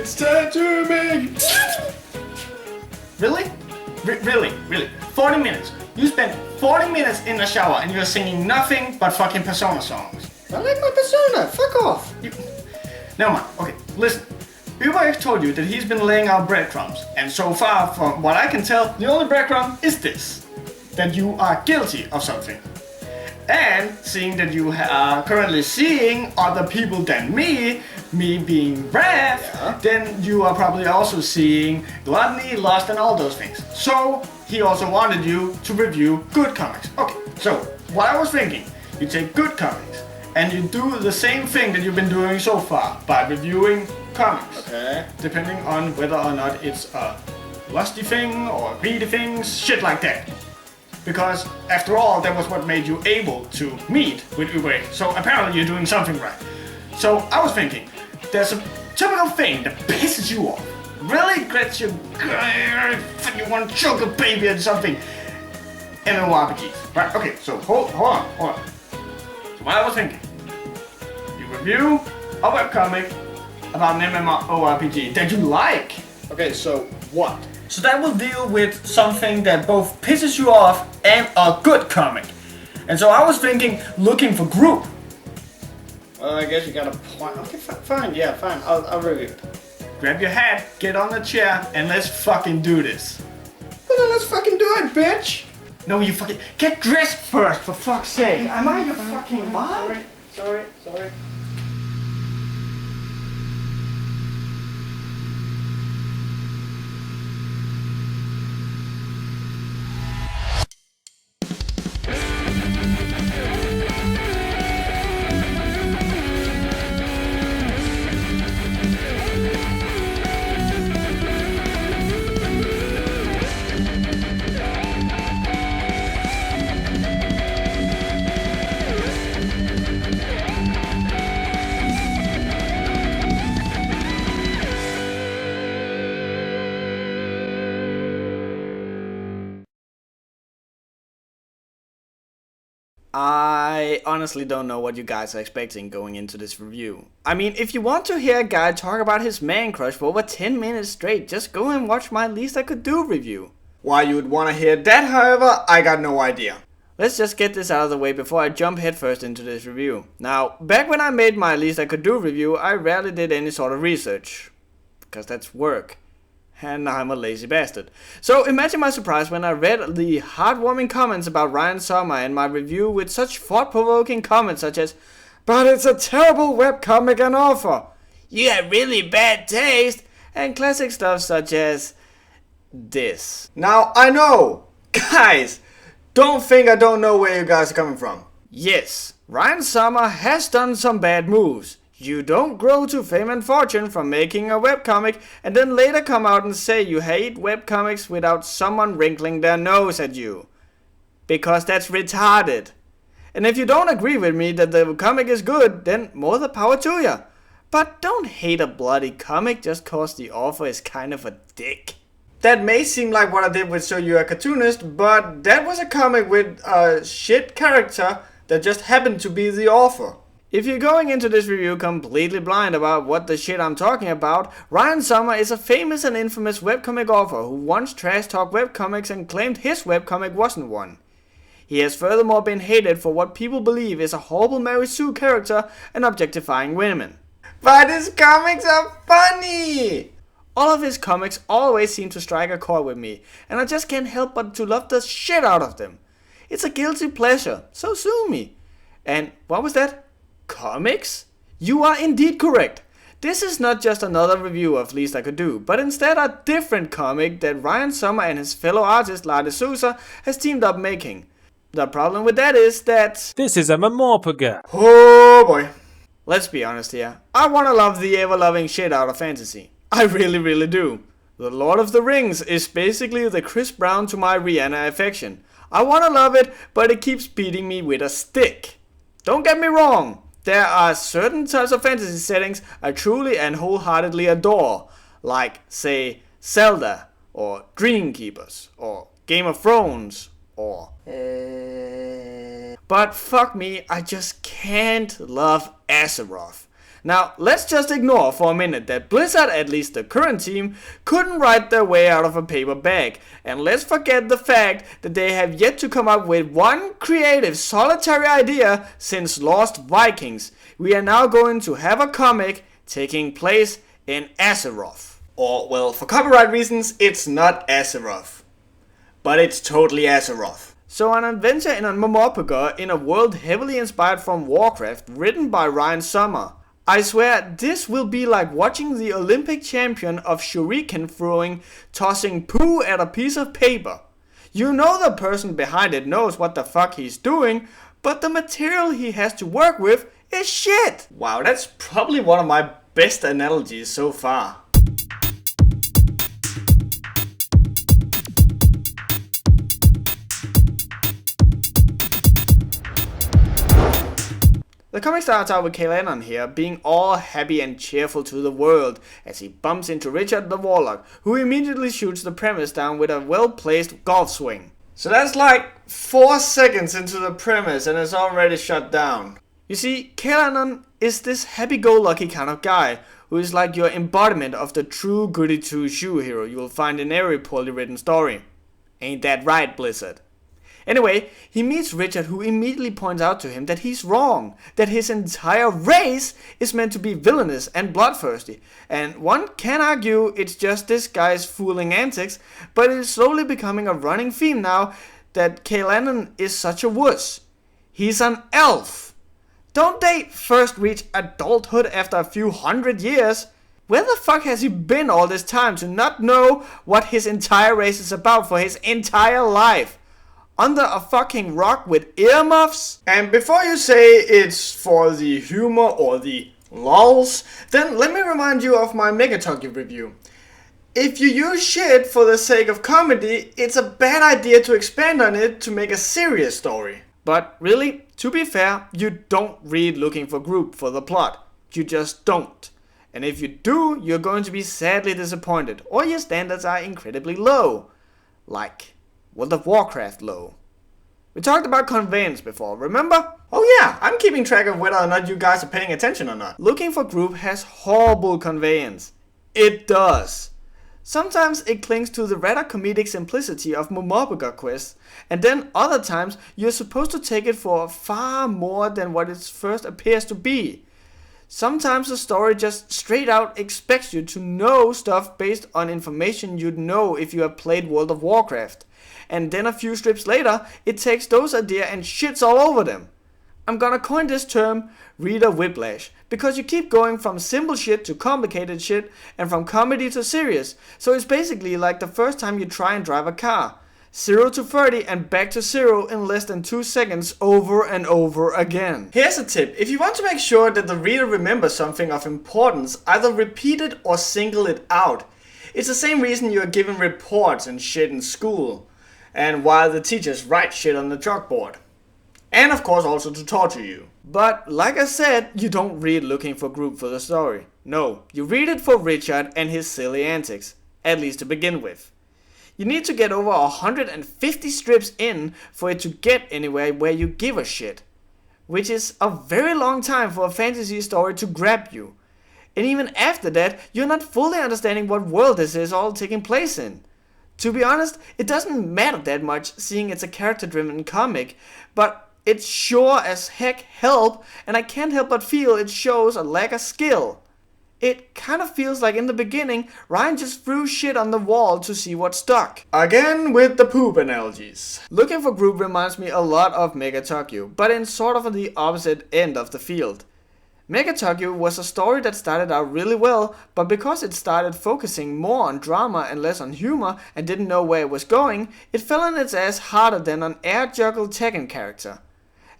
It's time to make... Really? Really? 40 minutes. You spent 40 minutes in the shower and you're singing nothing but fucking Persona songs. I like my Persona, fuck off. Never mind, okay, listen. Uber told you that he's been laying out breadcrumbs, and so far, from what I can tell, the only breadcrumb is this. That you are guilty of something. And seeing that you are currently seeing other people than me being Rev, then you are probably also seeing gluttony, lust, and all those things. So, he also wanted you to review good comics. Okay, so, what I was thinking, you take good comics, and you do the same thing that you've been doing so far, by reviewing comics. Okay. Depending on whether or not it's a lusty thing, or greedy things, shit like that. Because, after all, that was what made you able to meet with Uber. So apparently you're doing something right. So I was thinking, there's a typical thing that pisses you off. Really gets you, you want to choke a baby or something. MMORPGs. Right, okay, so hold on. So what I was thinking, you review a webcomic about an MMORPG that you like. Okay, so what? So that will deal with something that both pisses you off and a good comic. And so I was thinking, looking for group. Well, I guess you got a point. Okay, fine, I'll review it. Grab your hat, get on the chair, and let's fucking do this. Well, then let's fucking do it, bitch! No, you fucking... Get dressed first, for fuck's sake! Am I your fucking mom? Sorry. I honestly don't know what you guys are expecting going into this review. I mean, if you want to hear a guy talk about his man crush for over 10 minutes straight, just go and watch my Least I Could Do review. Why you would want to hear that, however, I got no idea. Let's just get this out of the way before I jump headfirst into this review. Now, back when I made my Least I Could Do review, I rarely did any sort of research. Because that's work. And I'm a lazy bastard. So imagine my surprise when I read the heartwarming comments about Ryan Sommer and my review with such thought-provoking comments such as, "But it's a terrible webcomic and offer. You have really bad taste," and classic stuff such as this. Now, I know! Guys! Don't think I don't know where you guys are coming from. Yes, Ryan Sommer has done some bad moves. You don't grow to fame and fortune from making a webcomic and then later come out and say you hate webcomics without someone wrinkling their nose at you. Because that's retarded. And if you don't agree with me that the comic is good, then more the power to ya. But don't hate a bloody comic just cause the author is kind of a dick. That may seem like what I did with So You're a Cartoonist, but that was a comic with a shit character that just happened to be the author. If you're going into this review completely blind about what the shit I'm talking about, Ryan Sommer is a famous and infamous webcomic author who once trash-talked webcomics and claimed his webcomic wasn't one. He has furthermore been hated for what people believe is a horrible Mary Sue character and objectifying women. But his comics are funny! All of his comics always seem to strike a chord with me, and I just can't help but to love the shit out of them. It's a guilty pleasure, so sue me. And what was that? Comics? You are indeed correct. This is not just another review of Least I Could Do, but instead a different comic that Ryan Sommer and his fellow artist Lars Sousa has teamed up making. The problem with that is that... This is a MMORPG. Oh boy. Let's be honest here. I wanna love the ever-loving shit out of fantasy. I really do. The Lord of the Rings is basically the Chris Brown to my Rihanna affection. I wanna love it, but it keeps beating me with a stick. Don't get me wrong. There are certain types of fantasy settings I truly and wholeheartedly adore, like, say, Zelda, or Dreamkeepers, or Game of Thrones, or... But fuck me, I just can't love Azeroth. Now, let's just ignore for a minute that Blizzard, at least the current team, couldn't write their way out of a paper bag, and let's forget the fact that they have yet to come up with one creative, solitary idea since Lost Vikings. We are now going to have a comic taking place in Azeroth. Or, well, for copyright reasons, it's not Azeroth. But it's totally Azeroth. So an adventure in a Morpurga in a world heavily inspired from Warcraft, written by Ryan Sommer. I swear, this will be like watching the Olympic champion of shuriken throwing tossing poo at a piece of paper. You know the person behind it knows what the fuck he's doing, but the material he has to work with is shit! Wow, that's probably one of my best analogies so far. The comic starts out with Caelannon here being all happy and cheerful to the world as he bumps into Richard the Warlock, who immediately shoots the premise down with a well-placed golf swing. So that's like 4 seconds into the premise and it's already shut down. You see, Caelannon is this happy-go-lucky kind of guy who is like your embodiment of the true goody two-shoe hero you will find in every poorly written story. Ain't that right, Blizzard? Anyway, he meets Richard, who immediately points out to him that he's wrong, that his entire race is meant to be villainous and bloodthirsty, and one can argue it's just this guy's fooling antics, but it's slowly becoming a running theme now that Caelannon is such a wuss. He's an elf. Don't they first reach adulthood after a few hundred years? Where the fuck has he been all this time to not know what his entire race is about for his entire life? Under a fucking rock with earmuffs? And before you say it's for the humor or the lulz, then let me remind you of my Megatokyo review. If you use shit for the sake of comedy, it's a bad idea to expand on it to make a serious story. But really, to be fair, you don't read Looking for Group for the plot. You just don't. And if you do, you're going to be sadly disappointed, or your standards are incredibly low. Like World of Warcraft low. We talked about conveyance before, remember? Oh yeah, I'm keeping track of whether or not you guys are paying attention or not. Looking for Group has horrible conveyance. It does. Sometimes it clings to the rather comedic simplicity of Morpurga quests, and then other times you're supposed to take it for far more than what it first appears to be. Sometimes the story just straight out expects you to know stuff based on information you'd know if you have played World of Warcraft. And then a few strips later, it takes those ideas and shits all over them. I'm gonna coin this term reader whiplash, because you keep going from simple shit to complicated shit and from comedy to serious, so it's basically like the first time you try and drive a car. 0 to 30 and back to 0 in less than 2 seconds over and over again. Here's a tip: if you want to make sure that the reader remembers something of importance, either repeat it or single it out. It's the same reason you are given reports and shit in school, and while the teachers write shit on the chalkboard. And of course also to torture you. But like I said, you don't read Looking for Group for the story. No, you read it for Richard and his silly antics, at least to begin with. You need to get over 150 strips in for it to get anywhere where you give a shit. Which is a very long time for a fantasy story to grab you. And even after that, you're not fully understanding what world this is all taking place in. To be honest, it doesn't matter that much, seeing it's a character-driven comic, but it sure as heck helps, and I can't help but feel it shows a lack of skill. It kind of feels like in the beginning, Ryan just threw shit on the wall to see what stuck. Again with the poop analogies. Looking for Group reminds me a lot of Megatokyo, but in sort of the opposite end of the field. Megatokyo was a story that started out really well, but because it started focusing more on drama and less on humor and didn't know where it was going, it fell on its ass harder than an air-juggled Tekken character.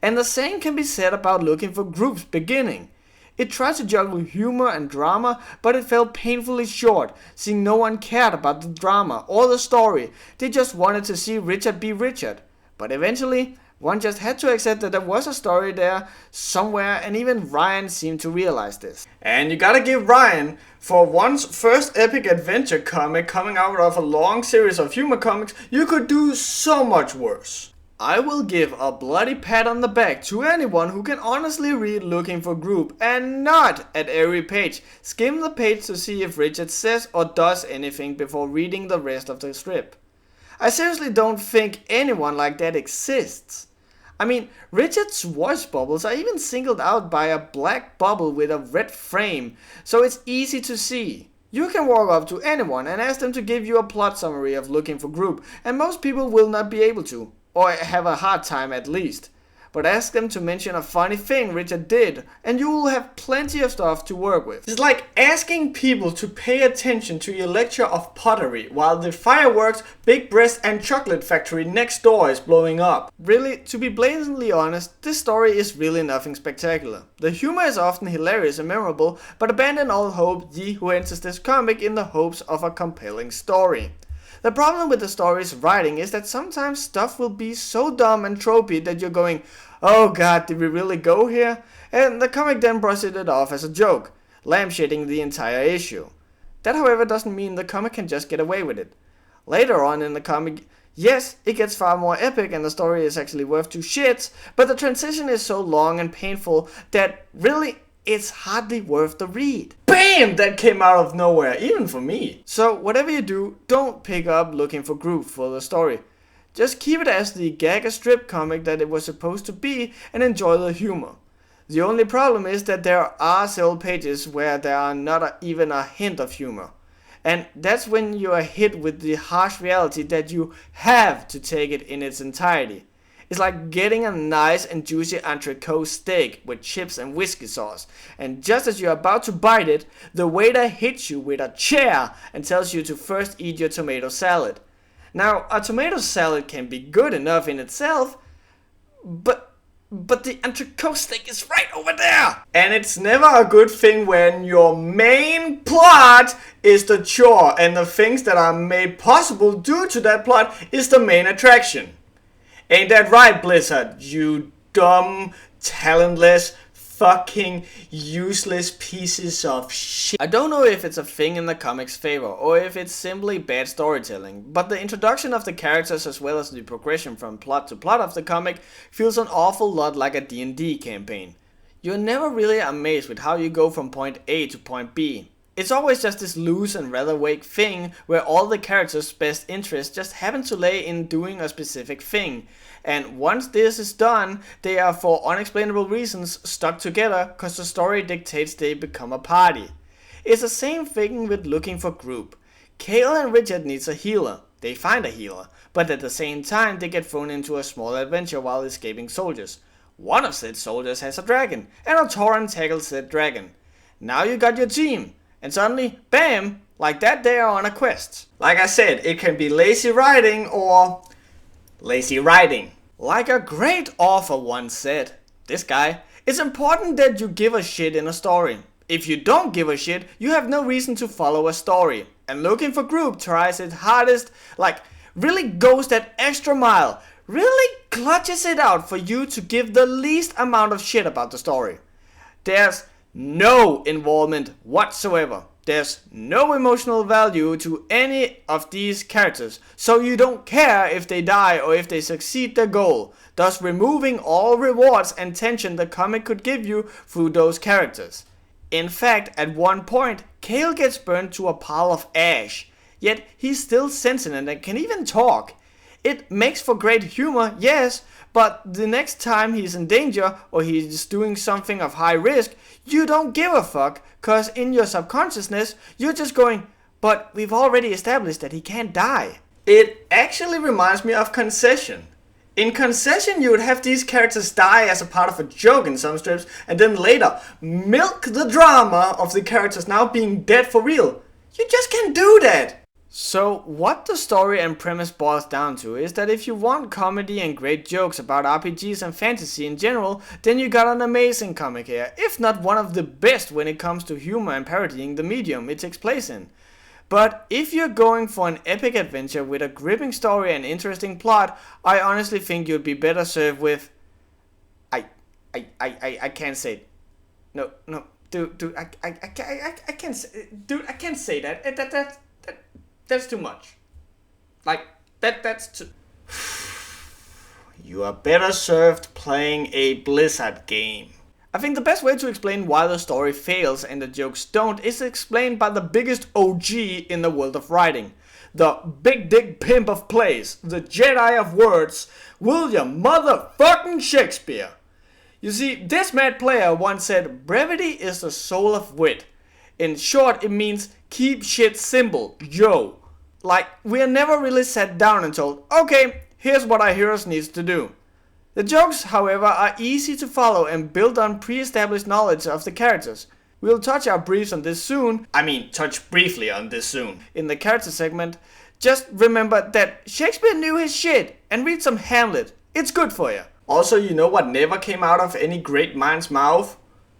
And the same can be said about Looking for Group's beginning. It tried to juggle humor and drama, but it fell painfully short, seeing no one cared about the drama or the story. They just wanted to see Richard be Richard. But eventually, one just had to accept that there was a story there somewhere, and even Ryan seemed to realize this. And you gotta give Ryan, for one's first epic adventure comic coming out of a long series of humor comics, you could do so much worse. I will give a bloody pat on the back to anyone who can honestly read Looking for Group and not at every page skim the page to see if Richard says or does anything before reading the rest of the strip. I seriously don't think anyone like that exists. I mean, Richard's voice bubbles are even singled out by a black bubble with a red frame, so it's easy to see. You can walk up to anyone and ask them to give you a plot summary of Looking for Group, and most people will not be able to. Or have a hard time at least. But ask them to mention a funny thing Richard did, and you will have plenty of stuff to work with. It's like asking people to pay attention to your lecture of pottery while the fireworks, big breast and chocolate factory next door is blowing up. Really, to be blatantly honest, this story is really nothing spectacular. The humor is often hilarious and memorable, but abandon all hope ye who enters this comic in the hopes of a compelling story. The problem with the story's writing is that sometimes stuff will be so dumb and tropey that you're going, oh god, did we really go here? And the comic then brushes it off as a joke, lampshading the entire issue. That however doesn't mean the comic can just get away with it. Later on in the comic, yes, it gets far more epic and the story is actually worth two shits, but the transition is so long and painful that really it's hardly worth the read. BAM! That came out of nowhere, even for me. So whatever you do, don't pick up Looking for Group for the story. Just keep it as the gag strip comic that it was supposed to be and enjoy the humor. The only problem is that there are several pages where there are not even a hint of humor. And that's when you are hit with the harsh reality that you have to take it in its entirety. It's like getting a nice and juicy entrecote steak with chips and whiskey sauce, and just as you're about to bite it, the waiter hits you with a chair and tells you to first eat your tomato salad. Now, a tomato salad can be good enough in itself, but the entrecote steak is right over there! And it's never a good thing when your main plot is the chore, and the things that are made possible due to that plot is the main attraction. Ain't that right, Blizzard, you dumb, talentless, fucking useless pieces of shit. I don't know if it's a thing in the comic's favor or if it's simply bad storytelling, but the introduction of the characters as well as the progression from plot to plot of the comic feels an awful lot like a D&D campaign. You're never really amazed with how you go from point A to point B. It's always just this loose and rather vague thing where all the characters' best interests just happen to lay in doing a specific thing. And once this is done, they are for unexplainable reasons stuck together cause the story dictates they become a party. It's the same thing with Looking for Group. Cale and Richard needs a healer. They find a healer, but at the same time they get thrown into a small adventure while escaping soldiers. One of said soldiers has a dragon, and a Tauren tackles said dragon. Now you got your team. And suddenly, bam, like that they are on a quest. Like I said, it can be lazy writing or lazy writing. Like a great author once said, this guy, it's important that you give a shit in a story. If you don't give a shit, you have no reason to follow a story. And Looking for Group tries its hardest, like really goes that extra mile, really clutches it out for you to give the least amount of shit about the story. There's no involvement whatsoever. There's no emotional value to any of these characters, so you don't care if they die or if they succeed their goal, thus removing all rewards and tension the comic could give you through those characters. In fact, at one point, Cale gets burned to a pile of ash, yet he's still sentient and can even talk. It makes for great humor, yes, but the next time he's in danger or he's doing something of high risk, you don't give a fuck, cause in your subconsciousness, you're just going, but we've already established that he can't die. It actually reminds me of Concession. In Concession, you would have these characters die as a part of a joke in some strips, and then later, milk the drama of the characters now being dead for real. You just can't do that! So what the story and premise boils down to is that if you want comedy and great jokes about RPGs and fantasy in general, then you got an amazing comic here, if not one of the best when it comes to humor and parodying the medium it takes place in. But if you're going for an epic adventure with a gripping story and interesting plot, I honestly think you'd be better served with... I can't say it. No, dude, I can't say, dude, I can't say that. That's too much. Like, that's too... you are better served playing a Blizzard game. I think the best way to explain why the story fails and the jokes don't is explained by the biggest OG in the world of writing. The big dick pimp of plays, the Jedi of words, William motherfucking Shakespeare. You see, this mad player once said, brevity is the soul of wit. In short, it means keep shit simple, yo. Like, we are never really sat down and told, okay, here's what our heroes needs to do. The jokes, however, are easy to follow and built on pre-established knowledge of the characters. We'll touch on this soon, touch briefly on this soon, in the character segment. Just remember that Shakespeare knew his shit, and read some Hamlet. It's good for you. Also, you know what never came out of any great mind's mouth?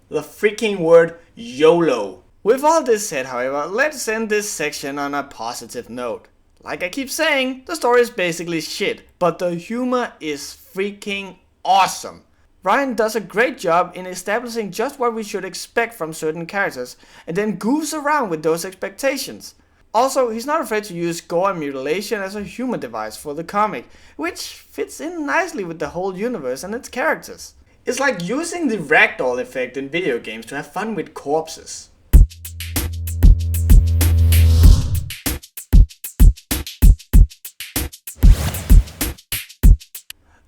The freaking word YOLO. With all this said, however, let's end this section on a positive note. Like I keep saying, the story is basically shit, but the humor is freaking awesome. Ryan does a great job in establishing just what we should expect from certain characters, and then goofs around with those expectations. Also, he's not afraid to use gore and mutilation as a humor device for the comic, which fits in nicely with the whole universe and its characters. It's like using the ragdoll effect in video games to have fun with corpses.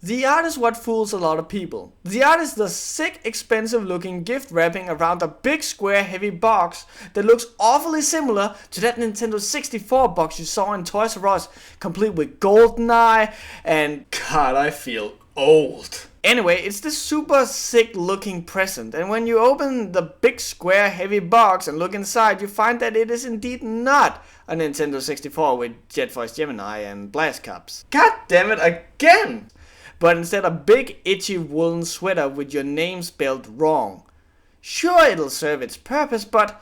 The art is what fools a lot of people. The art is the sick, expensive looking gift wrapping around a big square heavy box that looks awfully similar to that Nintendo 64 box you saw in Toys R Us, complete with GoldenEye and God, I feel old. Anyway, it's this super sick looking present, and when you open the big square heavy box and look inside, you find that it is indeed not a Nintendo 64 with Jet Force Gemini and Blast Cups. God damn it again! But instead a big itchy woolen sweater with your name spelled wrong. Sure, it'll serve its purpose, but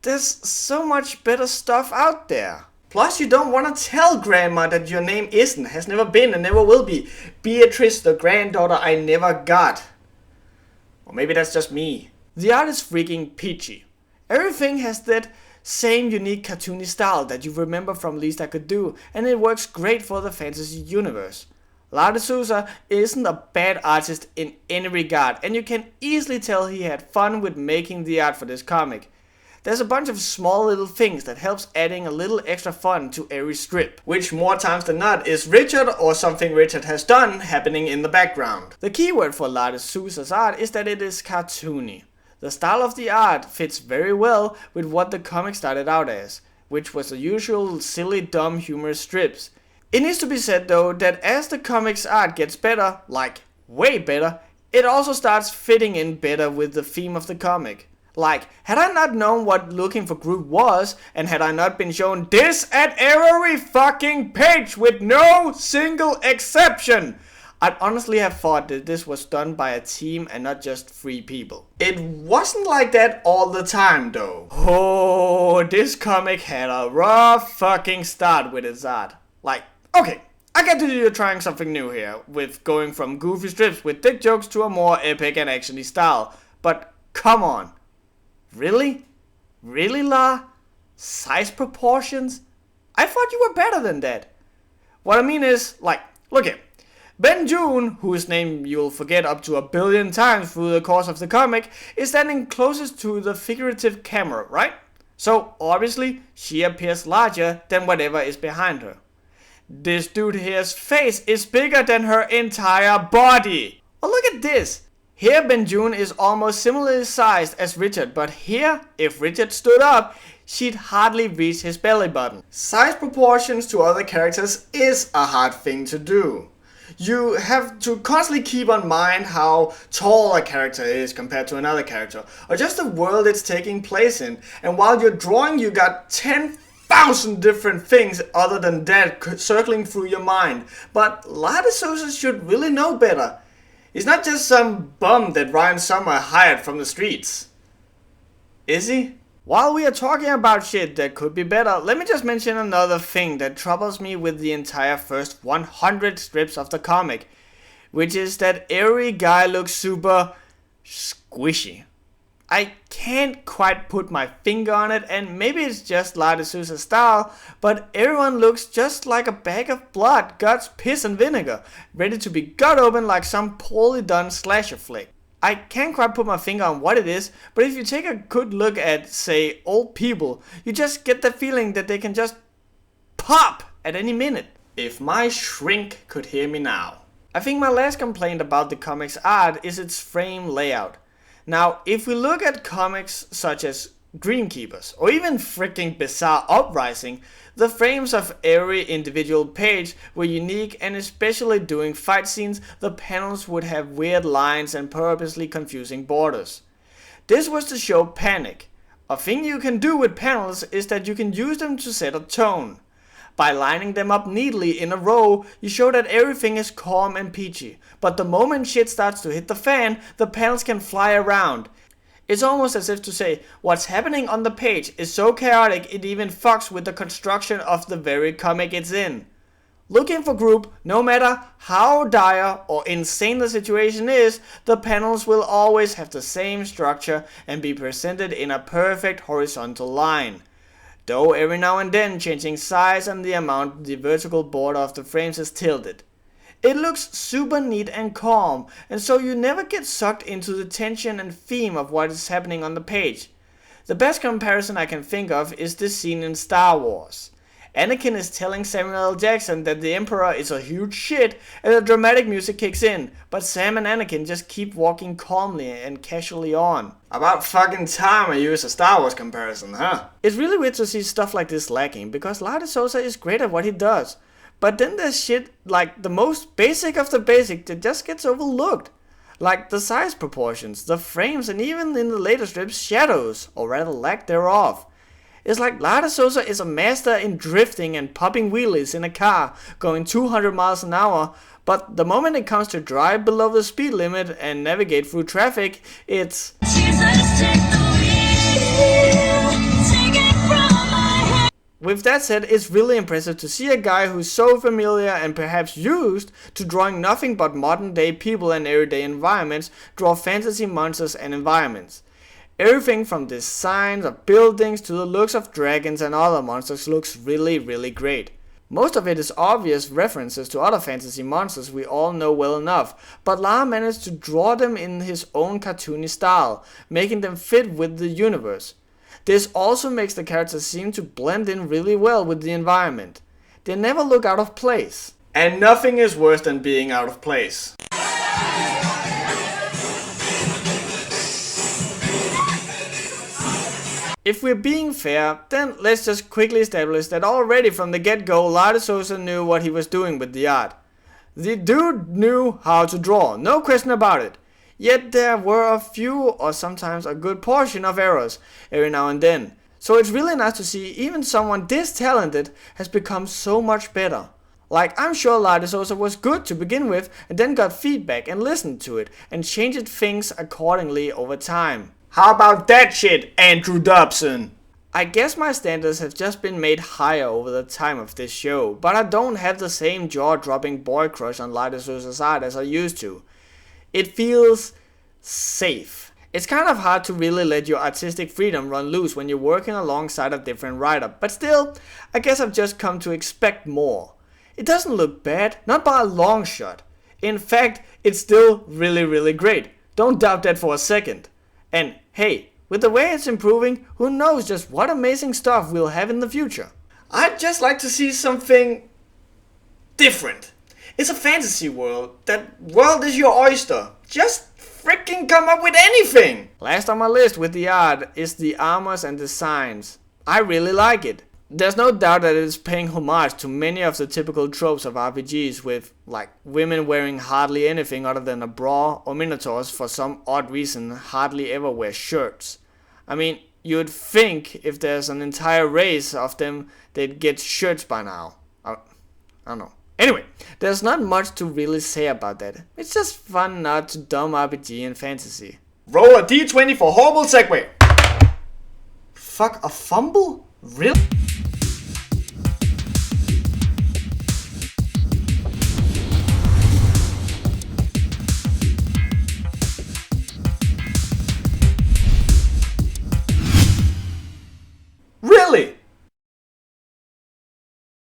there's so much better stuff out there. Plus, you don't want to tell grandma that your name isn't, has never been and never will be Beatrice, the granddaughter I never got. Or maybe that's just me. The art is freaking peachy. Everything has that same unique cartoony style that you remember from Least I Could Do, and it works great for the fantasy universe. Lars de Souza isn't a bad artist in any regard, and you can easily tell he had fun with making the art for this comic. There's a bunch of small little things that helps adding a little extra fun to every strip, which more times than not is Richard or something Richard has done happening in the background. The keyword for Lars de Souza's art is that it is cartoony. The style of the art fits very well with what the comic started out as, which was the usual silly, dumb, humorous strips. It needs to be said though that as the comic's art gets better, like way better, it also starts fitting in better with the theme of the comic. Like, had I not known what Looking for Groot was, and had I not been shown this at every fucking page with no single exception, I'd honestly have thought that this was done by a team and not just 3 people. It wasn't like that all the time though. Oh, this comic had a rough fucking start with its art. Like, okay, I get that you're trying something new here, with going from goofy strips with dick jokes to a more epic and actiony style, but come on. Really? Really, La? Size proportions? I thought you were better than that. What I mean is, like, look here. Ben June, whose name you'll forget up to 1 billion times through the course of the comic, is standing closest to the figurative camera, right? So, obviously, she appears larger than whatever is behind her. This dude here's face is bigger than her entire body. Oh, look at this. Here Ben June is almost similarly sized as Richard, but here, if Richard stood up, she'd hardly reach his belly button. Size proportions to other characters is a hard thing to do. You have to constantly keep in mind how tall a character is compared to another character, or just the world it's taking place in, and while you're drawing you got 10,000 different things other than that circling through your mind. But Lars de Souza should really know better. He's not just some bum that Ryan Sommer hired from the streets. Is he? While we are talking about shit that could be better, let me just mention another thing that troubles me with the entire first 100 strips of the comic, which is that every guy looks super squishy. I can't quite put my finger on it, and maybe it's just La de Sousa's style, but everyone looks just like a bag of blood, guts, piss and vinegar, ready to be gut open like some poorly done slasher flick. I can't quite put my finger on what it is, but if you take a good look at, say, old people, you just get the feeling that they can just pop at any minute. If my shrink could hear me now. I think my last complaint about the comic's art is its frame layout. Now, if we look at comics such as Greenkeepers, or even freaking Bizarre Uprising, the frames of every individual page were unique, and especially during fight scenes, the panels would have weird lines and purposely confusing borders. This was to show panic. A thing you can do with panels is that you can use them to set a tone. By lining them up neatly in a row, you show that everything is calm and peachy, but the moment shit starts to hit the fan, the panels can fly around. It's almost as if to say, what's happening on the page is so chaotic it even fucks with the construction of the very comic it's in. Looking for group, no matter how dire or insane the situation is, the panels will always have the same structure and be presented in a perfect horizontal line. Though every now and then changing size and the amount the vertical border of the frames is tilted. It looks super neat and calm, and so you never get sucked into the tension and theme of what is happening on the page. The best comparison I can think of is this scene in Star Wars. Anakin is telling Samuel L. Jackson that the Emperor is a huge shit and the dramatic music kicks in, but Sam and Anakin just keep walking calmly and casually on. About fucking time I use a Star Wars comparison, huh? It's really weird to see stuff like this lacking, because La de Sousa is great at what he does. But then there's shit like the most basic of the basic that just gets overlooked. Like the size proportions, the frames, and even in the later strips, shadows, or rather lack thereof. It's like La de Sousa is a master in drifting and popping wheelies in a car going 200 miles an hour, but the moment it comes to drive below the speed limit and navigate through traffic, it's... With that said, it's really impressive to see a guy who's so familiar and perhaps used to drawing nothing but modern day people and everyday environments draw fantasy monsters and environments. Everything from designs of buildings to the looks of dragons and other monsters looks really great. Most of it is obvious references to other fantasy monsters we all know well enough, but La managed to draw them in his own cartoony style, making them fit with the universe. This also makes the characters seem to blend in really well with the environment. They never look out of place. And nothing is worse than being out of place. If we're being fair, then let's just quickly establish that already from the get-go, La de Sousa knew what he was doing with the art. The dude knew how to draw, no question about it. Yet there were a few, or sometimes a good portion of errors, every now and then. So it's really nice to see even someone this talented has become so much better. Like, I'm sure La de Sousa was good to begin with, and then got feedback and listened to it, and changed things accordingly over time. How about that shit, Andrew Dobson? I guess my standards have just been made higher over the time of this show, but I don't have the same jaw-dropping boy crush on La de Sousa's art as I used to. It feels safe. It's kind of hard to really let your artistic freedom run loose when you're working alongside a different writer, but still, I guess I've just come to expect more. It doesn't look bad, not by a long shot. In fact, it's still really great. Don't doubt that for a second. And hey, with the way it's improving, who knows just what amazing stuff we'll have in the future. I'd just like to see something different. It's a fantasy world. That world is your oyster. Just freaking come up with anything! Last on my list with the art is the armors and designs. I really like it. There's no doubt that it is paying homage to many of the typical tropes of RPGs with, like, women wearing hardly anything other than a bra, or minotaurs for some odd reason hardly ever wear shirts. I mean, you'd think if there's an entire race of them, they'd get shirts by now. I don't know. Anyway, there's not much to really say about that. It's just fun nod to dumb RPG and fantasy. Roll a d20 for horrible segue. Fuck, a fumble? Really?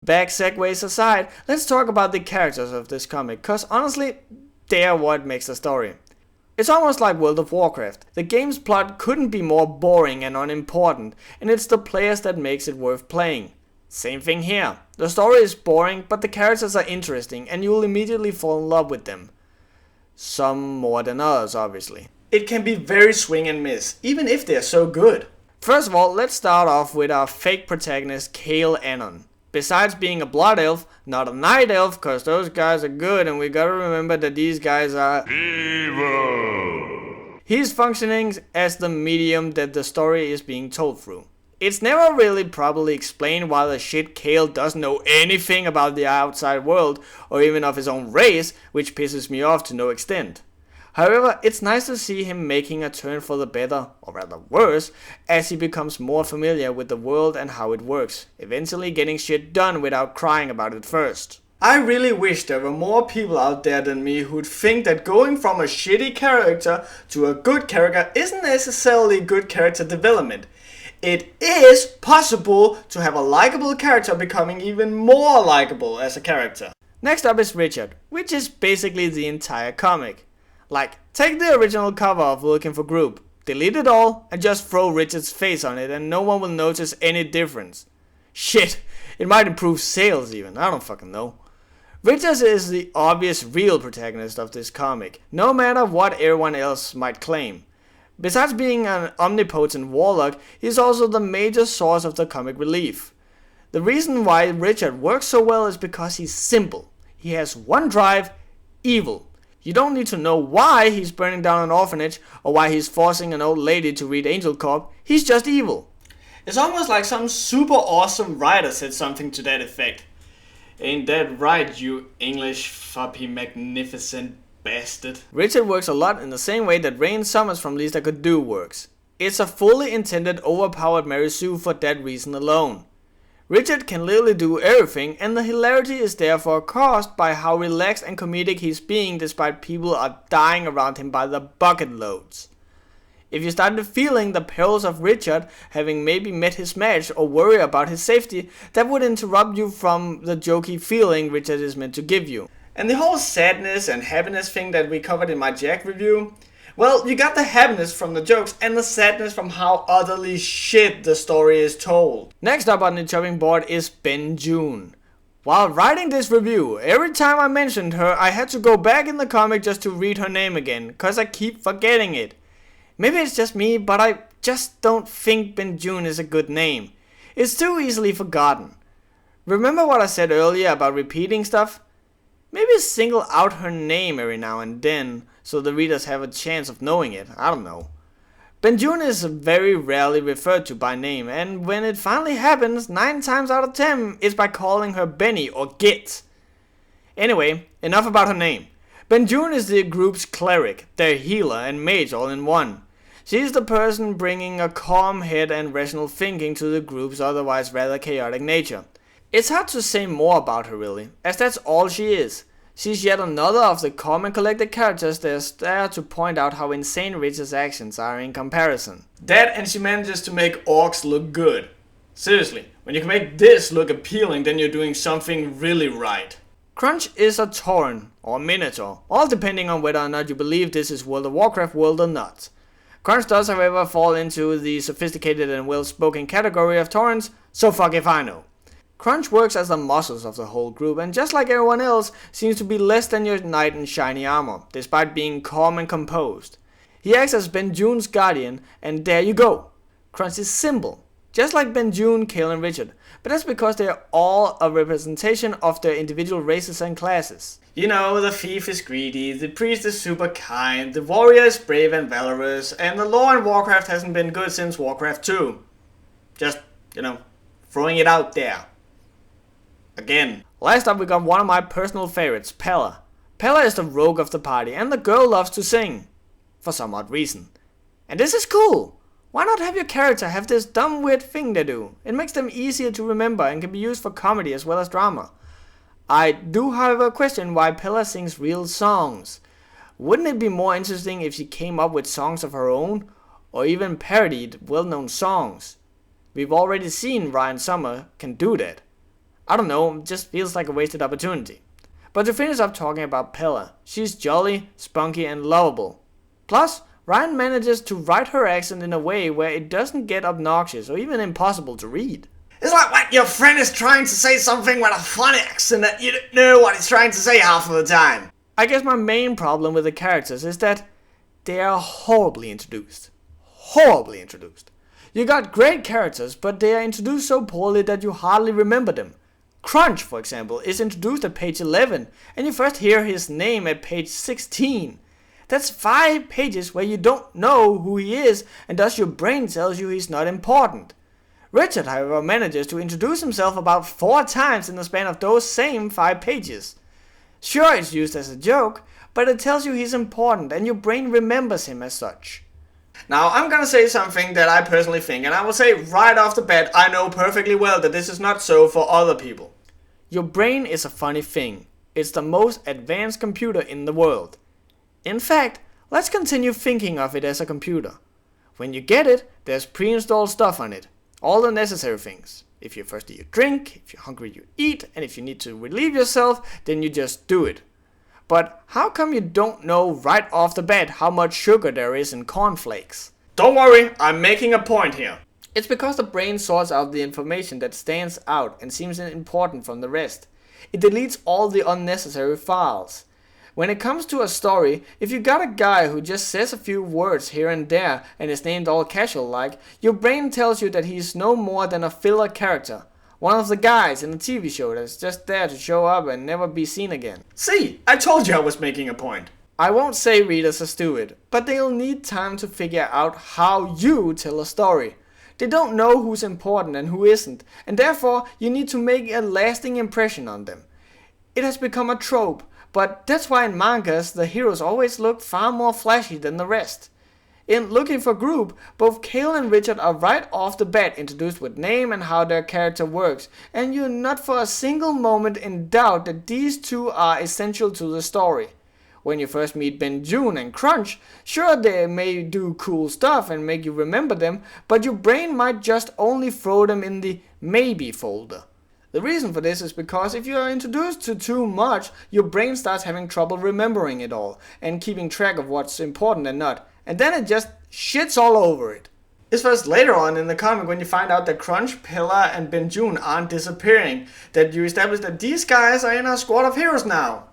Back segues aside, let's talk about the characters of this comic, cause honestly, they're what makes the story. It's almost like World of Warcraft. The game's plot couldn't be more boring and unimportant, and it's the players that makes it worth playing. Same thing here. The story is boring, but the characters are interesting, and you'll immediately fall in love with them. Some more than others, obviously. It can be very swing and miss, even if they're so good. First of all, let's start off with our fake protagonist, Kale Anon. Besides being a blood elf, not a night elf, cause those guys are good and we gotta remember that these guys are evil. He's functioning as the medium that the story is being told through. It's never really properly explained why the shit Kale doesn't know anything about the outside world or even of his own race, which pisses me off to no extent. However, it's nice to see him making a turn for the better, or rather worse, as he becomes more familiar with the world and how it works, eventually getting shit done without crying about it first. I really wish there were more people out there than me who'd think that going from a shitty character to a good character isn't necessarily good character development. It is possible to have a likable character becoming even more likable as a character. Next up is Richard, which is basically the entire comic. Like, take the original cover of Looking for Group, delete it all, and just throw Richard's face on it and no one will notice any difference. Shit, it might improve sales even, I don't fucking know. Richard is the obvious real protagonist of this comic, no matter what everyone else might claim. Besides being an omnipotent warlock, he's also the major source of the comic relief. The reason why Richard works so well is because he's simple. He has one drive, evil. You don't need to know why he's burning down an orphanage or why he's forcing an old lady to read Angel Corp. He's just evil. It's almost like some super awesome writer said something to that effect. Ain't that right, you English fuppy magnificent bastard? Richard works a lot in the same way that Rain Summers from Lisa Could Do works. It's a fully intended overpowered Mary Sue for that reason alone. Richard can literally do everything, and the hilarity is therefore caused by how relaxed and comedic he's being despite people are dying around him by the bucket loads. If you started feeling the perils of Richard having maybe met his match or worry about his safety, that would interrupt you from the jokey feeling Richard is meant to give you. And the whole sadness and happiness thing that we covered in my Jack review, well, you got the happiness from the jokes and the sadness from how utterly shit the story is told. Next up on the chopping board is Ben June. While writing this review, every time I mentioned her, I had to go back in the comic just to read her name again, cause I keep forgetting it. Maybe it's just me, but I just don't think Ben June is a good name. It's too easily forgotten. Remember what I said earlier about repeating stuff? Maybe single out her name every now and then, so the readers have a chance of knowing it, I don't know. Ben June is very rarely referred to by name, and when it finally happens, 9 times out of 10, it's by calling her Benny or Git. Anyway, enough about her name. Ben June is the group's cleric, their healer and mage all in one. She's the person bringing a calm head and rational thinking to the group's otherwise rather chaotic nature. It's hard to say more about her really, as that's all she is. She's yet another of the calm and collected characters that's there to point out how insane Richard's actions are in comparison. That, and she manages to make orcs look good. Seriously, when you can make this look appealing, then you're doing something really right. Crunch is a Tauren, or Minotaur, all depending on whether or not you believe this is World of Warcraft world or not. Crunch does however fall into the sophisticated and well-spoken category of Taurens, so fuck if I know. Crunch works as the muscles of the whole group and just like everyone else seems to be less than your knight in shiny armor, despite being calm and composed. He acts as Ben June's guardian and there you go. Crunch is simple, just like Ben June, Kale and Richard, but that's because they are all a representation of their individual races and classes. You know, the thief is greedy, the priest is super kind, the warrior is brave and valorous, and the law in Warcraft hasn't been good since Warcraft 2. Just, throwing it out there. Again. Last up we got one of my personal favorites, Pella. Pella is the rogue of the party and the girl loves to sing. For some odd reason. And this is cool. Why not have your character have this dumb weird thing they do? It makes them easier to remember and can be used for comedy as well as drama. I do however question why Pella sings real songs. Wouldn't it be more interesting if she came up with songs of her own? Or even parodied well-known songs? We've already seen Ryan Summer can do that. I don't know, it just feels like a wasted opportunity. But to finish up talking about Pella, she's jolly, spunky and lovable. Plus, Ryan manages to write her accent in a way where it doesn't get obnoxious or even impossible to read. It's like when your friend is trying to say something with a funny accent that you don't know what he's trying to say half of the time. I guess my main problem with the characters is that they are horribly introduced. Horribly introduced. You got great characters, but they are introduced so poorly that you hardly remember them. Crunch, for example, is introduced at page 11, and you first hear his name at page 16. That's 5 pages where you don't know who he is, and thus your brain tells you he's not important. Richard, however, manages to introduce himself about 4 times in the span of those same 5 pages. Sure, it's used as a joke, but it tells you he's important and your brain remembers him as such. Now, I'm gonna say something that I personally think, and I will say right off the bat, I know perfectly well that this is not so for other people. Your brain is a funny thing. It's the most advanced computer in the world. In fact, let's continue thinking of it as a computer. When you get it, there's pre-installed stuff on it. All the necessary things. If you're thirsty, you drink. If you're hungry, you eat. And if you need to relieve yourself, then you just do it. But how come you don't know right off the bat how much sugar there is in cornflakes? Don't worry, I'm making a point here. It's because the brain sorts out the information that stands out and seems important from the rest. It deletes all the unnecessary files. When it comes to a story, if you got a guy who just says a few words here and there and is named all casual like, your brain tells you that he's no more than a filler character. One of the guys in a TV show that's just there to show up and never be seen again. See, I told you I was making a point. I won't say readers are stupid, but they'll need time to figure out how you tell a story. They don't know who's important and who isn't, and therefore you need to make a lasting impression on them. It has become a trope, but that's why in mangas the heroes always look far more flashy than the rest. In Looking for Group, both Kale and Richard are right off the bat introduced with name and how their character works, and you're not for a single moment in doubt that these two are essential to the story. When you first meet Ben June and Crunch, sure they may do cool stuff and make you remember them, but your brain might just only throw them in the maybe folder. The reason for this is because if you are introduced to too much, your brain starts having trouble remembering it all and keeping track of what's important and not, and then it just shits all over it. It's first later on in the comic when you find out that Crunch, Pilla and Ben June aren't disappearing, that you establish that these guys are in a squad of heroes now.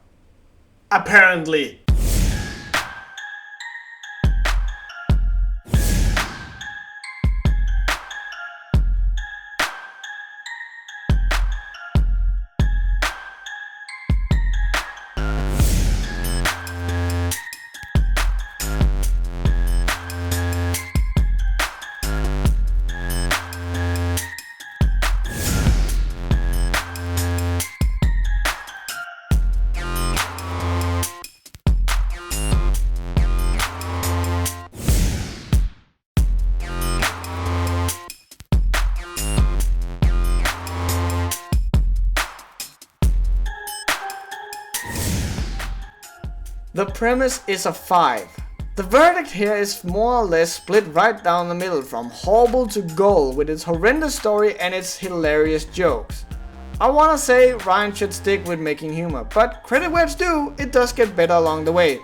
Apparently. The premise is a 5. The verdict here is more or less split right down the middle from horrible to gold with its horrendous story and its hilarious jokes. I wanna say Ryan should stick with making humor, but credit where it's due, it does get better along the way.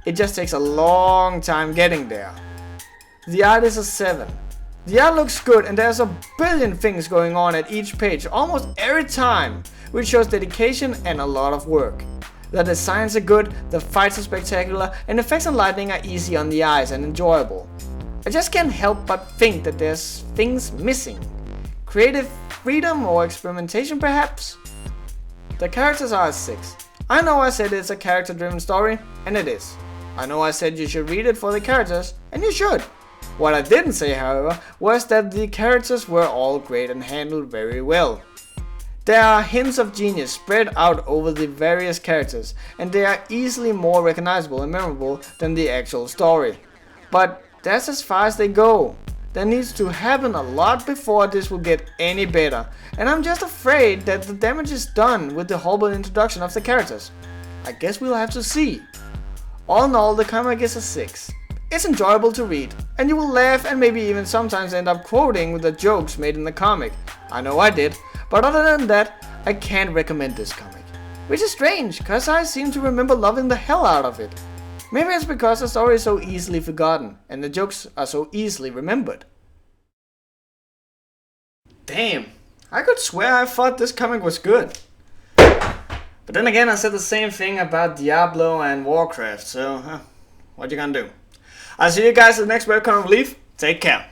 It just takes a long time getting there. The art is a 7. The art looks good and there's a billion things going on at each page almost every time, which shows dedication and a lot of work. The designs are good, the fights are spectacular, and effects and lighting are easy on the eyes and enjoyable. I just can't help but think that there's things missing. Creative freedom or experimentation perhaps? The characters are a 6. I know I said it's a character driven story, and it is. I know I said you should read it for the characters, and you should. What I didn't say, however, was that the characters were all great and handled very well. There are hints of genius spread out over the various characters, and they are easily more recognizable and memorable than the actual story. But that's as far as they go. There needs to happen a lot before this will get any better, and I'm just afraid that the damage is done with the horrible introduction of the characters. I guess we'll have to see. All in all, the comic is a 6. It's enjoyable to read, and you will laugh and maybe even sometimes end up quoting with the jokes made in the comic. I know I did. But other than that, I can't recommend this comic. Which is strange, cause I seem to remember loving the hell out of it. Maybe it's because the story is so easily forgotten, and the jokes are so easily remembered. Damn, I could swear I thought this comic was good. But then again, I said the same thing about Diablo and Warcraft, so what you gonna do? I'll see you guys at the next webcomic release. Take care.